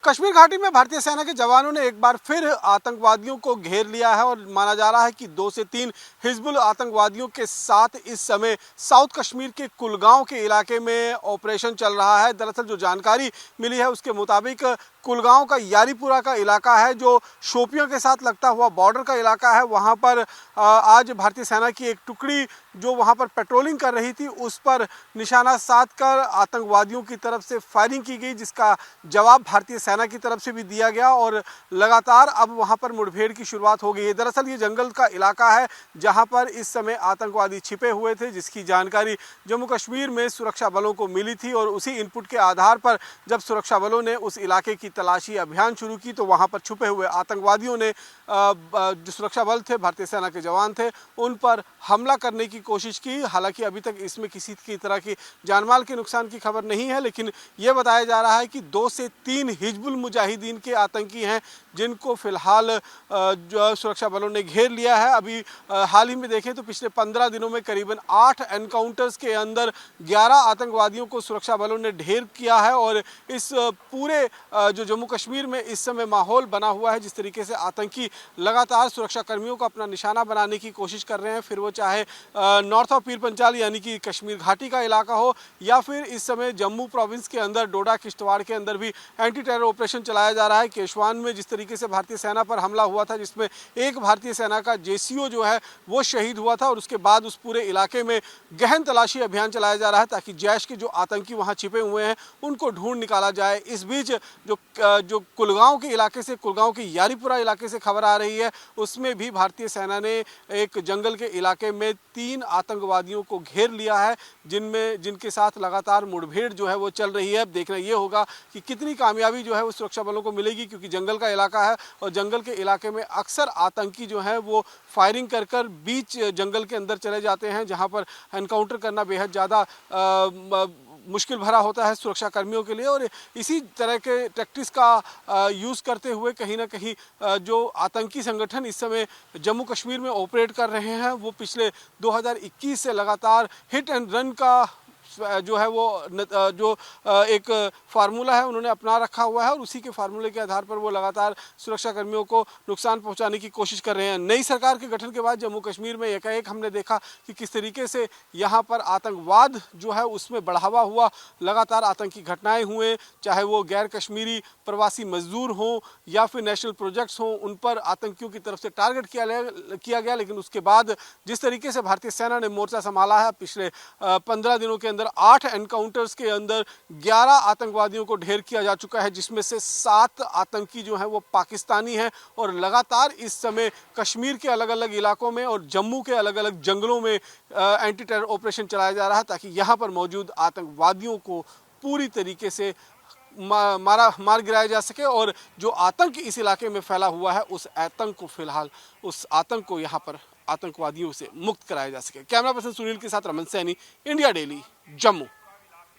कश्मीर घाटी में भारतीय सेना के जवानों ने एक बार फिर आतंकवादियों को घेर लिया है और माना जा रहा है कि 2 से 3 हिजबुल आतंकवादियों के साथ इस समय साउथ कश्मीर के कुलगांव के इलाके में ऑपरेशन चल रहा है। दरअसल जो जानकारी मिली है उसके मुताबिक कुलगांव का यारीपुरा का इलाका है जो शोपियां के साथ लगता हुआ बॉर्डर का इलाका है। वहां पर आज भारतीय सेना की एक टुकड़ी जो वहां पर पेट्रोलिंग कर रही थी उस पर निशाना साध कर आतंकवादियों की तरफ से फायरिंग की गई, जिसका जवाब भारतीय सेना की तरफ से भी दिया गया और लगातार अब वहां पर मुठभेड़ की शुरुआत हो गई है। दरअसल ये जंगल का इलाका है जहां पर इस समय आतंकवादी छिपे हुए थे, जिसकी जानकारी जम्मू कश्मीर में सुरक्षा बलों को मिली थी और उसी इनपुट के आधार पर जब सुरक्षा बलों ने उस इलाके की तलाशी अभियान शुरू की तो वहां पर छुपे हुए आतंकवादियों ने जो सुरक्षा बल थे, भारतीय सेना के जवान थे, उन पर हमला करने की कोशिश की। हालांकि अभी तक इसमें किसी की तरह की जानमाल के नुकसान की खबर नहीं है, लेकिन यह बताया जा रहा है कि 2 से 3 हिजबुल मुजाहिदीन के आतंकी हैं जिनको फिलहाल जो सुरक्षा बलों ने घेर लिया है। अभी हाल ही में देखें तो पिछले 15 दिनों में करीबन 8 एनकाउंटर्स के अंदर 11 आतंकवादियों को सुरक्षा बलों ने ढेर किया है और इस पूरे जो जम्मू कश्मीर में इस समय माहौल बना हुआ है, जिस तरीके से आतंकी लगातार सुरक्षा कर्मियों को अपना निशाना बनाने की कोशिश कर रहे हैं, फिर वो चाहे नॉर्थ ऑफ पीर पंचाल यानी कि कश्मीर घाटी का इलाका हो या फिर इस समय जम्मू प्रोविंस के अंदर डोडा किश्तवाड़ के अंदर भी एंटी टेरर ऑपरेशन चलाया जा रहा है। केशवान में जिस तरीके से भारतीय सेना पर हमला हुआ था जिसमें एक भारतीय सेना का जेसीओ जो है वो शहीद हुआ था और उसके बाद उस पूरे इलाके में गहन तलाशी अभियान चलाया जा रहा है ताकि जैश के जो आतंकी वहां छिपे हुए हैं उनको ढूंढ निकाला जाए। इस बीच जो कुलगांव के इलाके से, कुलगांव के यारीपुरा इलाके से खबर आ रही है उसमें भी भारतीय सेना ने एक जंगल के इलाके में 3 आतंकवादियों को घेर लिया है जिनके साथ लगातार मुठभेड़ जो है वो चल रही है। अब देखना ये होगा कि कितनी कामयाबी जो है वो सुरक्षा बलों को मिलेगी, क्योंकि जंगल का इलाका है और जंगल के इलाके में अक्सर आतंकी जो है वो फायरिंग कर बीच जंगल के अंदर चले जाते हैं जहां पर एनकाउंटर करना बेहद ज़्यादा मुश्किल भरा होता है सुरक्षा कर्मियों के लिए। और इसी तरह के टैक्टिक्स का यूज़ करते हुए कहीं ना कहीं जो आतंकी संगठन इस समय जम्मू कश्मीर में ऑपरेट कर रहे हैं वो पिछले 2021 से लगातार हिट एंड रन का जो है वो जो एक फार्मूला है उन्होंने अपना रखा हुआ है और उसी के फार्मूले के आधार पर वो लगातार सुरक्षा कर्मियों को नुकसान पहुंचाने की कोशिश कर रहे हैं। नई सरकार के गठन के बाद जम्मू कश्मीर में एकाएक हमने देखा कि किस तरीके से यहाँ पर आतंकवाद जो है उसमें बढ़ावा हुआ, लगातार आतंकी घटनाएं हुए, चाहे वो गैर कश्मीरी प्रवासी मजदूर हों या फिर नेशनल प्रोजेक्ट्स हों, उन पर आतंकियों की तरफ से टारगेट किया गया। लेकिन उसके बाद जिस तरीके से भारतीय सेना ने मोर्चा संभाला है, पिछले 15 दिनों के अंदर 8 एनकाउंटर्स के अंदर 11 आतंकवादियों को ढेर किया जा चुका है, जिसमें से 7 आतंकी जो हैं वो पाकिस्तानी हैं और लगातार इस समय कश्मीर के अलग अलग इलाकों में और जम्मू के अलग अलग जंगलों में एंटी टेरर ऑपरेशन चलाया जा रहा है ताकि यहाँ पर मौजूद आतंकवादियों को पूरी तरीके से मार गिराया जा सके और जो आतंक इस इलाके में फैला हुआ है उस आतंक को यहाँ पर आतंकवादियों से मुक्त कराया जा सके। कैमरा पर्सन सुनील के साथ रमन सैनी, इंडिया डेली, जम्मू।